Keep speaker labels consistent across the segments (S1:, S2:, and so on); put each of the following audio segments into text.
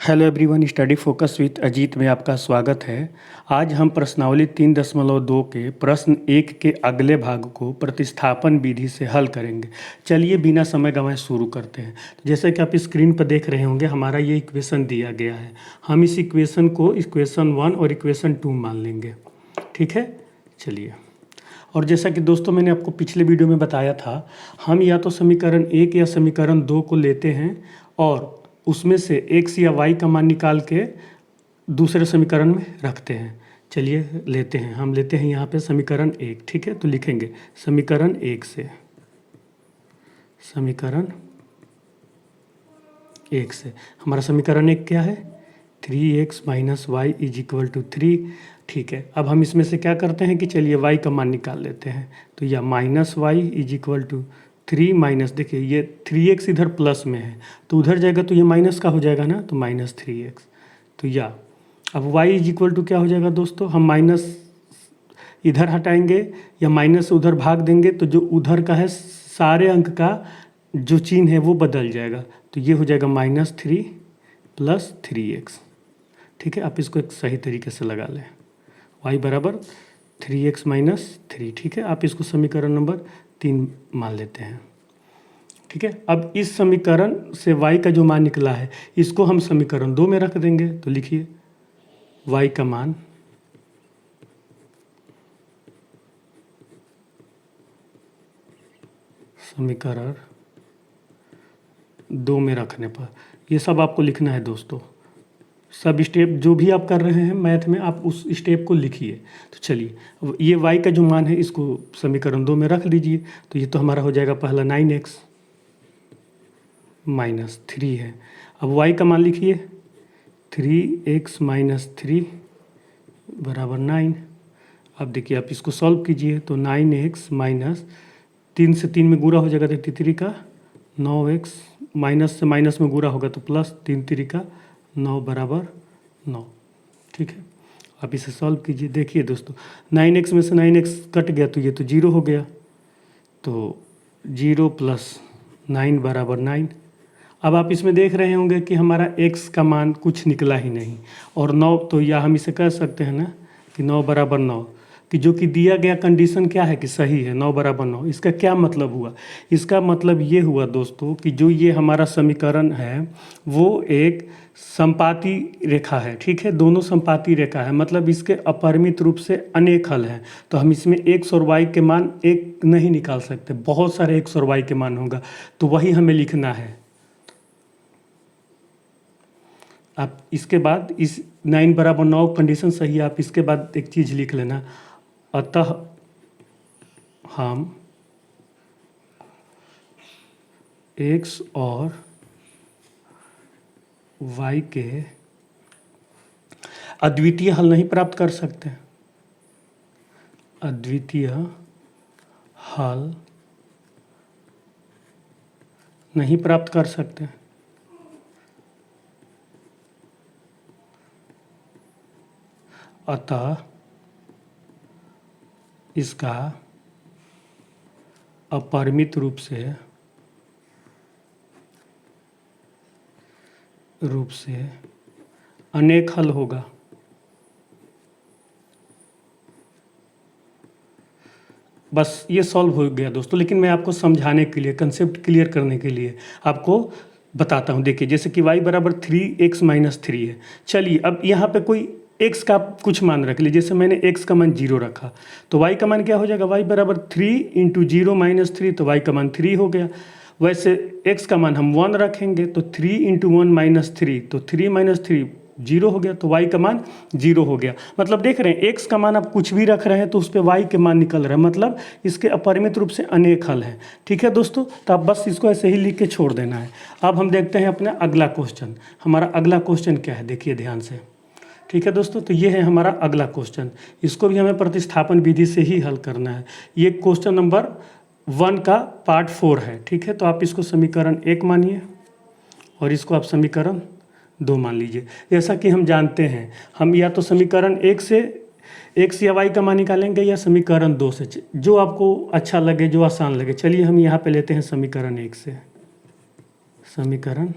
S1: Hello everyone, study focus with Ajit में आपका स्वागत है। आज हम प्रश्नावली 3.2 के प्रश्न 1 के अगले भाग को प्रतिस्थापन विधि से हल करेंगे। चलिए बिना समय गंवाए शुरू करते हैं। तो जैसे कि आप स्क्रीन पर देख रहे होंगे, हमारा ये इक्वेशन दिया गया है। हम इस इक्वेशन को इक्वेशन 1 और इक्वेशन 2 मान लेंगे। ठीक है, चलिए। और जैसा कि दोस्तों मैंने आपको पिछले वीडियो में बताया था, हम या तो समीकरण 1 या समीकरण 2 को लेते हैं और उसमें से x या y का मान निकाल के दूसरे समीकरण में रखते हैं। चलिए लेते हैं, हम लेते हैं यहाँ पे समीकरण 1। ठीक है, तो लिखेंगे समीकरण 1 से, समीकरण 1 से हमारा समीकरण 1 क्या है? 3x - y = 3। ठीक है, अब हम इसमें से क्या करते हैं कि चलिए y का मान निकाल लेते हैं। तो यह -y = 3 माइनस, देखिए ये 3x इधर प्लस में है तो उधर जाएगा तो ये माइनस का हो जाएगा ना, तो -3x। तो या अब y = क्या हो जाएगा दोस्तों? हम माइनस इधर हटाएंगे या माइनस से उधर भाग देंगे तो जो उधर का है सारे अंक का जो चिन्ह है वो बदल जाएगा। तो ये हो जाएगा -3 + 3x। ठीक है, आप इसको एक सही तरीके से लगा लें। y = 3x - 3। ठीक है, आप इसको समीकरण नंबर 3 मान लेते हैं। ठीक है, अब इस समीकरण से y का जो मान निकला है इसको हम समीकरण 2 में रख देंगे। तो लिखिए y का मान समीकरण 2 में रखने पर, ये सब आपको लिखना है दोस्तों। सब स्टेप जो भी आप कर रहे हैं मैथ में, आप उस स्टेप को लिखिए। तो चलिए, ये y का जो मान है इसको समीकरण 2 में रख दीजिए। तो ये तो हमारा हो जाएगा पहला 9x - 3 है। अब y का मान लिखिए 3x - 3 = 9। अब देखिए आप इसको सॉल्व कीजिए तो 9x - 3 से 3 में गुणा हो जाएगा तो 3 का 9x, माइनस से माइनस में गुणा होगा तो प्लस 3 का 9 = 9। ठीक है, आप इसे सॉल्व कीजिए। देखिए दोस्तों, 9x में से 9x कट गया तो ये तो 0 हो गया। तो 0 + 9 = 9। अब आप इसमें देख रहे होंगे कि हमारा x का मान कुछ निकला ही नहीं और 9, तो या हम इसे कह सकते हैं ना कि 9 = 9, कि जो कि दिया गया कंडीशन क्या है कि सही है, 9 = 9। इसका क्या मतलब हुआ? इसका मतलब ये हुआ दोस्तों कि जो ये हमारा समीकरण है वो एक समपाती रेखा है। ठीक है, दोनों समपाती रेखा है, मतलब इसके अपरिमित रूप से अनेक हल हैं। तो हम इसमें x और y के मान एक नहीं निकाल सकते, बहुत सारे x और y के मान होगा, तो वही हमें लिखना है। आप इसके बाद इस 9 = 9 कंडीशन सही है। आप इसके बाद एक चीज़ लिख लेना, अतः हम x और y के अद्वितीय हल नहीं प्राप्त कर सकते। अद्वितीय हल नहीं प्राप्त कर सकते। अतः इसका अपरिमित रूप से अनेक हल होगा। बस ये सॉल्व हो गया दोस्तों, लेकिन मैं आपको समझाने के लिए, कंसेप्ट क्लियर करने के लिए आपको बताता हूँ। देखिए जैसे कि y = 3x - 3 है। चलिए अब यहाँ पे कोई x का कुछ मान रख लीजिए, जैसे मैंने x का मान 0 रखा तो y का मान क्या हो जाएगा? y = 3 × 0 - 3, तो y का मान 3 हो गया। वैसे x का मान हम 1 रखेंगे तो 3 × 1 - 3, तो 3 - 3 0 हो गया, तो y का मान 0 हो गया। मतलब देख रहे हैं x का मान आप कुछ भी रख रहे हैं तो उस पर y के मान निकल रहा है, मतलब इसके अपरिमित रूप से अनेक हल हैं। ठीक है दोस्तों, तो आप बस इसको ऐसे ही लिख के छोड़ देना है। अब हम देखते हैं अपना अगला क्वेश्चन। हमारा अगला क्वेश्चन क्या है, देखिए ध्यान से। ठीक है दोस्तों, तो ये है हमारा अगला क्वेश्चन। इसको भी हमें प्रतिस्थापन विधि से ही हल करना है। ये क्वेश्चन नंबर 1 का पार्ट 4 है। ठीक है, तो आप इसको समीकरण 1 मानिए और इसको आप समीकरण 2 मान लीजिए। जैसा कि हम जानते हैं, हम या तो समीकरण 1 से x या y का मान निकालेंगे या समीकरण 2 से, जो आपको अच्छा लगे, जो आसान लगे। चलिए हम यहाँ पे लेते हैं समीकरण 1 से, समीकरण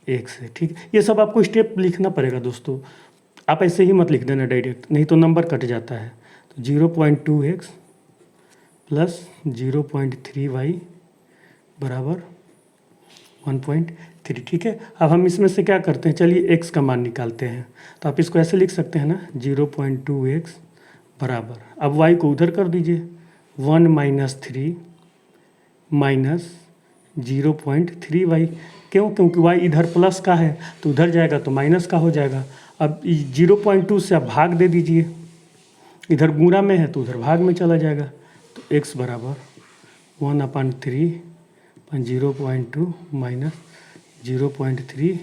S1: एक्स है। ठीक, ये सब आपको स्टेप लिखना पड़ेगा दोस्तों, आप ऐसे ही मत लिख देना डायरेक्ट, नहीं तो नंबर कट जाता है। तो 0.2x प्लस 0.3y बराबर 1.3। ठीक है, अब हम इसमें से क्या करते हैं, चलिए x का मान निकालते हैं। तो आप इसको ऐसे लिख सकते हैं ना, 0.2x बराबर, अब y को उधर कर दीजिए, 1 - 3 माइनस 0.3y। क्यों? क्योंकि y इधर प्लस का है तो उधर जाएगा तो माइनस का हो जाएगा। अब 0.2 से आप भाग दे दीजिए, इधर गुणा में है तो उधर भाग में चला जाएगा। तो x बराबर 1/3 0.2 माइनस 0.3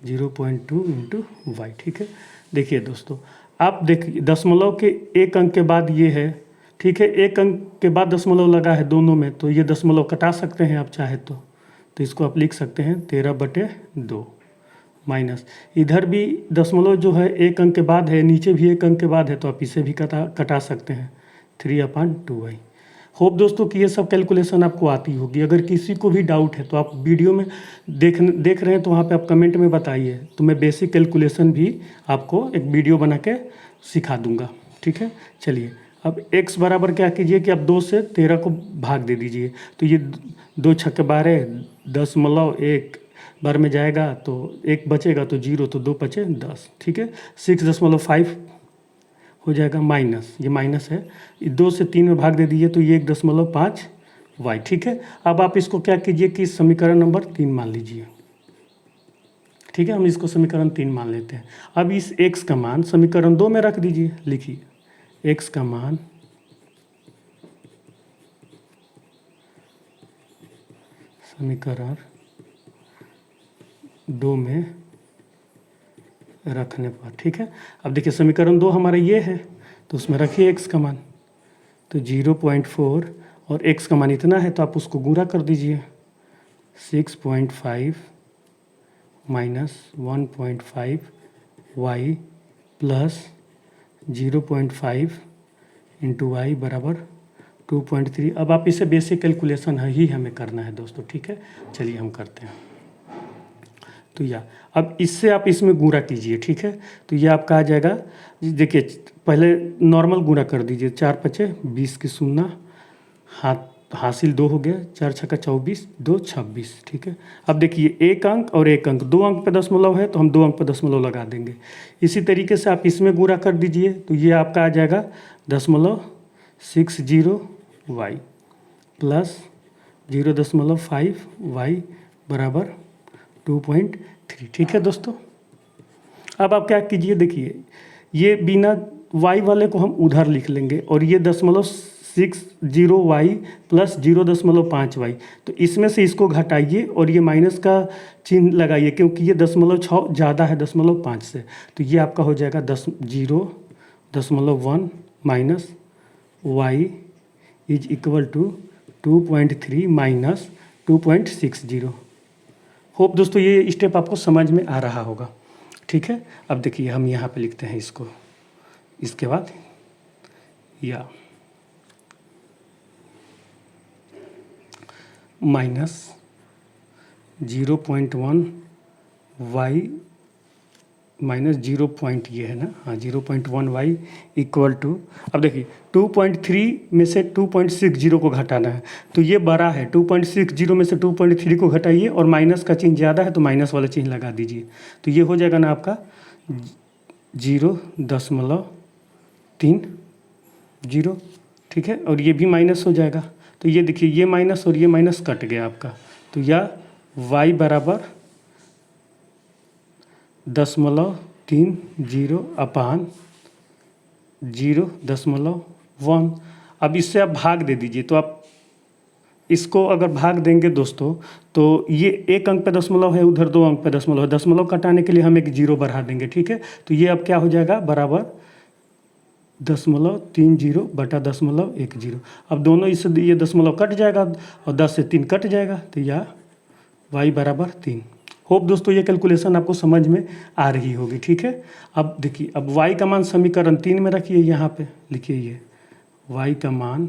S1: 0.2 इंटू वाई। ठीक है, देखिए दोस्तों, आप देखिए दशमलव के एक अंक के बाद ये है, ठीक है, एक अंक के बाद दशमलव लगा है दोनों में, तो ये दशमलव कटा सकते हैं आप चाहे तो इसको आप लिख सकते हैं 13/2 माइनस, इधर भी दशमलव जो है एक अंक के बाद है, नीचे भी एक अंक के बाद है, तो आप इसे भी कटा सकते हैं 3/2y। होप दोस्तों कि ये सब कैलकुलेशन आपको आती होगी। अगर किसी को भी डाउट है तो आप वीडियो में देख रहे हैं तो वहाँ पे आप कमेंट में बताइए, तो मैं बेसिक कैलकुलेशन भी आपको एक वीडियो बना के सिखा दूंगा। ठीक है, चलिए अब x बराबर क्या कीजिए कि अब 2 से 13 को भाग दे दीजिए, तो ये 2 × 12 10 बार में जाएगा तो 1 बचेगा, तो 0 तो 2 बचे 10। ठीक है, 6.5 हो जाएगा माइनस, ये माइनस है, 2 से 3 में भाग दे दीजिए तो ये 1.5y। ठीक है, अब आप इसको क्या कीजिए कि समीकरण नंबर 3 मान लीजिए। ठीक है, हम इसको समीकरण 3 मान लेते हैं। अब इस x का मान समीकरण 2 में रख दीजिए, लिखिए x का मान समीकरण 2 में रखने पर, ठीक है, अब देखिए समीकरण 2 हमारा ये है, तो उसमें रखिए x का मान, तो 0.4 और x का मान इतना है तो आप उसको गुणा कर दीजिए, 6.5 minus 1.5y plus 0.5 into Y बराबर 2.3। अब आप इसे बेसिक कैलकुलेशन ही हमें करना है दोस्तों। ठीक है, चलिए हम करते हैं। तो या अब इससे आप इसमें गुणा कीजिए। ठीक है, तो ये आपका आ जाएगा, देखिए पहले नॉर्मल गुणा कर दीजिए, 4 × 5 = 20 की शून्य हासिल 2 हो गया, 4 × 6 = 24 2 = 26। ठीक है, अब देखिए एक अंक और एक अंक, 2 अंक पे दशमलव है तो हम 2 अंक पे दशमलव लगा देंगे। इसी तरीके से आप इसमें गुणा कर दीजिए, तो ये आपका आ जाएगा 0.60y प्लस 0.5y बराबर 2.3। ठीक है दोस्तों, अब आप क्या कीजिए, देखिए ये बिना y वाले को हम उधर लिख लेंगे और ये 0.60y प्लस 0.5y, तो इसमें से इसको घटाइए और ये माइनस का चिन्ह लगाइए, क्योंकि ये 0.6 ज़्यादा है 0.5 से, तो ये आपका हो जाएगा 0.1 minus y is equal to 2.3 minus 2.60। Hope दोस्तों ये स्टेप आपको समझ में आ रहा होगा। ठीक है, अब देखिए हम यहाँ पे लिखते हैं इसको, इसके बाद या माइनस 0.1 y माइनस 0 पॉइंट ये है ना, हाँ 0.1 y इक्वल टू, अब देखिए 2.3 में से 2.60 को घटाना है, तो ये बड़ा है, 2.60 में से 2.3 को घटाइए और माइनस का चिन्ह ज़्यादा है तो माइनस वाला चिन्ह लगा दीजिए, तो ये हो जाएगा ना आपका 0.30। ठीक है, और ये भी माइनस हो जाएगा, तो ये देखिए ये माइनस और ये माइनस कट गया आपका, तो यह y बराबर 0.30/0.1। अब इससे आप भाग दे दीजिए, तो आप इसको अगर भाग देंगे दोस्तों तो ये एक अंक पे दशमलव है, उधर 2 अंक पे दशमलव है, दशमलव कटाने के लिए हम एक 0 बढ़ा देंगे। ठीक है, तो ये अब क्या हो जाएगा बराबर 0.30/0.10। अब दोनों इससे ये दशमलव कट जाएगा और 10 से 3 कट जाएगा, तो यह y बराबर 3। होप दोस्तों ये कैलकुलेशन आपको समझ में आ रही होगी। ठीक है, अब देखिए अब y का मान समीकरण 3 में रखिए, यहाँ पे लिखिए ये y का मान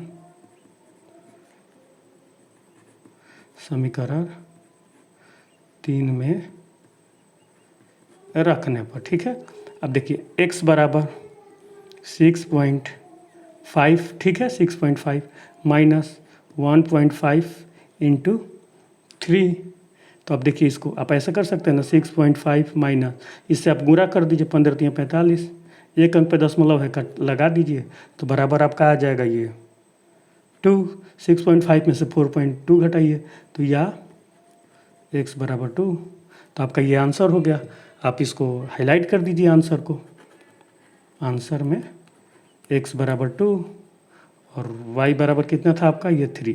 S1: समीकरण 3 में रखने पर, ठीक है। अब देखिए x बराबर 6.5, ठीक है, 6.5 माइनस 1.5 इंटू 3। तो अब देखिए इसको आप ऐसा कर सकते हैं ना, 6.5 माइनस, इससे आप गुणा कर दीजिए, 15 × 45, एक अंक पे दशमलव है, कट लगा दीजिए, तो बराबर आपका आ जाएगा ये 2। 6.5 में से 4.2 घटाइए तो या x बराबर 2। तो आपका ये आंसर हो गया। आप इसको हाईलाइट कर दीजिए आंसर को। आंसर में x बराबर 2 और y बराबर कितना था आपका, ये 3।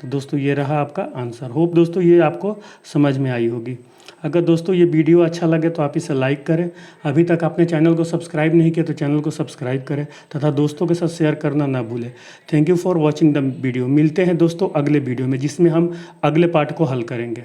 S1: तो दोस्तों ये रहा आपका आंसर। होप दोस्तों ये आपको समझ में आई होगी। अगर दोस्तों ये वीडियो अच्छा लगे तो आप इसे लाइक करें। अभी तक आपने चैनल को सब्सक्राइब नहीं किया तो चैनल को सब्सक्राइब करें तथा दोस्तों के साथ शेयर करना ना भूलें। Thank you for watching the video. मिलते हैं दोस्तों अगले वीडियो में, जिसमें हम अगले पार्ट को हल करेंगे।